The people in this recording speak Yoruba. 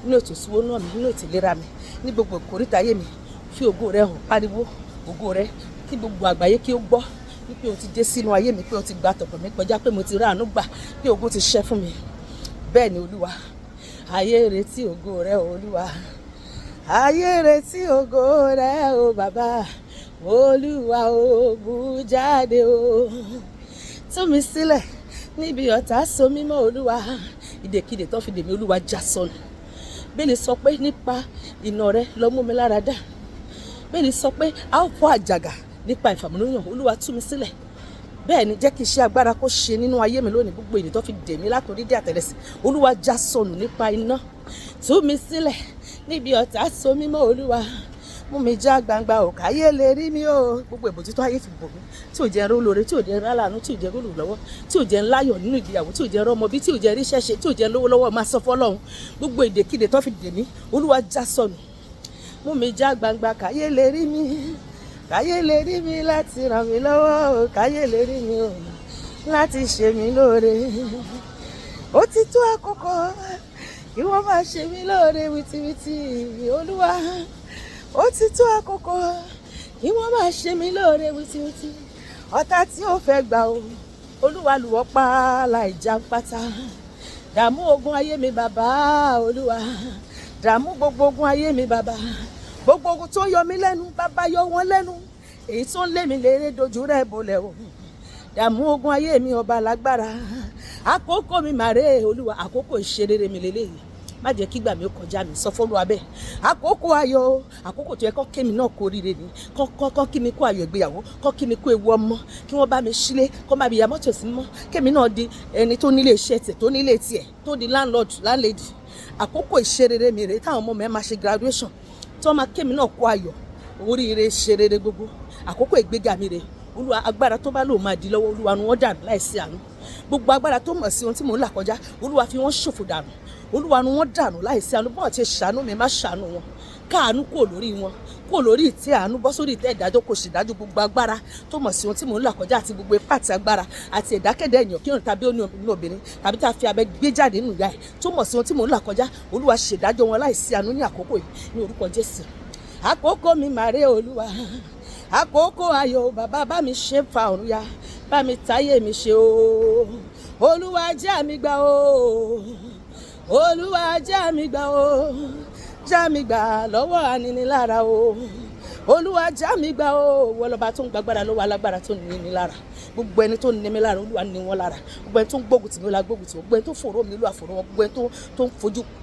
nínú ètò ìṣúwó náà mi, nínú ètò ìlera mi, ní gbogbo ìkórìtà ayé mi. Fi ògo rẹ hàn, pariwo ògo rẹ kí gbogbo àgbáyé kí ó gbọ́ wípé o ti dé sínú ayé mi, pé o ti gba tọ̀pọ̀ mi kọjá, pé mo ti rí àánú gbà, pé ògo ti ṣẹ́ fún mi. Bẹ́ẹ̀ ni Olúwa, ayé retí ògo rẹ Olúwa, ayé retí ògo rẹ o bàbá, Olúwa o bú jáde o. Tú mi sílẹ̀ níbi ọ̀tá so mí mọ́ Olúwa, ìdèkídè tó fi dè mí Olúwa já sọnù. Bẹ́ẹ̀ni sọ pé nípa iná rẹ lọ mú mi lára dá. Bẹ́ẹ̀ni sọ pé a ó fọ́ àjàgà nípa ìfàmúlòyàn. Olúwa tú mi sílẹ̀. Bẹ́ẹ̀ni jẹ́ kí iṣẹ́ agbára kó ṣe nínú ayé mi lónìí. Gbogbo ènìyàn tó fi dè mí látòrí dé àtẹ́lẹsẹ̀ Olúwa já sọnù nípa iná. Tú mi sílẹ̀ níbi ọ̀tá so mí mọ́ Olúwa, mú mi já gbangba ò káyé lè rí mi o. Gbogbo ìbòjú tó ayé fi bò mí, tí ò jẹ́ rólóore, tí ò jẹ́ rálàánú, tí ò jẹ́ rólùlọ́wọ́, tí ò jẹ́ ńláyọ̀ nínú ìgbéyàwó, tí ò jẹ́ rọ́mọ bí, tí ò jẹ́ ríṣẹ́ ṣe, tí ò jẹ́ lówó lọ́wọ́, máa sọ fọ́lọ́run. Gbogbo ìdèkídè tó fi dè mí Olúwa já sọnù. Mú mi já gbangba káyé lè rí mi, káyé lè rí mi láti ràn mí lọ́wọ́ o, káyé lè rí mi o láti ṣe mí lóore. Ó ti tó àkókò kí wọ́n máa ṣe mí lóore wìtìwìtì Olúwa. Ó ti tó àkókò kí wọ́n máa ṣe mí lóore wìtìwìtì. Ọ̀tá tí ó fẹ́ gbà o, Olúwa lù wọ́n pa láì já pátá. Dààmú ogun ayé mi bàbá Olúwa, dààmú gbogbo ogun ayé mi bàbá. Gbogbo ogun tó yọ mí lẹ́nu bàbá yọ wọ́n lẹ́nu. Èyí tó ń lé mi léré dojú rẹ̀ bolẹ̀ o. Dààmú ogun ayé mi ọba lágbára. Àkókò mi màrè Olúwa, àkókò ìṣerere mi lélẹ́yìí. Má jẹ́ kí ìgbà mi ó kọjá mi, sọ fọ́lúwa bẹ́ẹ̀. Àkókò ayọ̀, àkókò tó yẹ kọ́ kémi náà kó oríire ni. Kọ́ kí mi kó ayọ̀ ìgbéyàwó, kọ́ kí mi kó ewu ọmọ, kí wọ́n bá mi sílé, kọ́ bá mi ya mọ́tò sí mọ́. Kémi náà di ẹni tó nílé iṣẹ́ tiẹ̀, tó nílé tiẹ̀, tó di landlady. Àkókò ìṣerere mi rèé, táwọn ọmọ mi máa ṣe graduation, tí wọ́n máa kémi náà kó ayọ̀, oríire ṣerere gbogbo. Àkókò ìgbéga mi rèé. Olúwa, agbára tó bá lò máa di lọ́wọ́ Olúwa nu wọ́n dànù láìsí àánú. Gbogbo agbára tó mọ̀ sí ohun tí mò ń là kọjá Olúwa fi wọ́n ṣòfò dànù. Olúwa nu wọ́n dànù láìsí àánú. Bọ́ọ̀ ti ṣàánú mi, má ṣàánú wọn. Káàánú kúrò lórí wọn, kúrò lórí ìtẹ́ àánú, bọ́ sórí ìtẹ́ ìdájọ́, kò sì dájú gbogbo agbára tó mọ̀ sí ohun tí mò ń là kọjá àti gbogbo ipá àti agbára àti ìdákẹ́dẹ́ èèyàn kí òun tàbí òní obìnrin tàbí tá a fi abẹ gbé jáde nínú ìyá ẹ̀ tó mọ̀ sí ohun tí mò ń là kọjá. Olúwa ṣèdájọ́ wọn láìsí àánú ní àkókò yìí ní orúkọ Jésù. Àkókò mi màrè Olúwa, àkókò ayọ̀ bàbá, bá mi ṣe fa ọ̀run ya, bá mi táyé mi ṣe o. Olúwa já mi gbà o, Olúwa já mi gbà o, já mi gbà lọ́wọ́ aninilára o. Olúwa já mi gbà o, wọ́n lọ́ba tó ń gbàgbára lọ́wọ́ alágbára tó ní mi lára. Gbogbo ẹni tó ní mi lára Olúwa ní wọn lára. Gbogbo ẹni tó ń gbógun tì mí Olúwa gbógun tì wọ́n. Gbogbo ẹni tó fòró mi Olúwa fòró wọn. Gbogbo ẹni tó ń fojú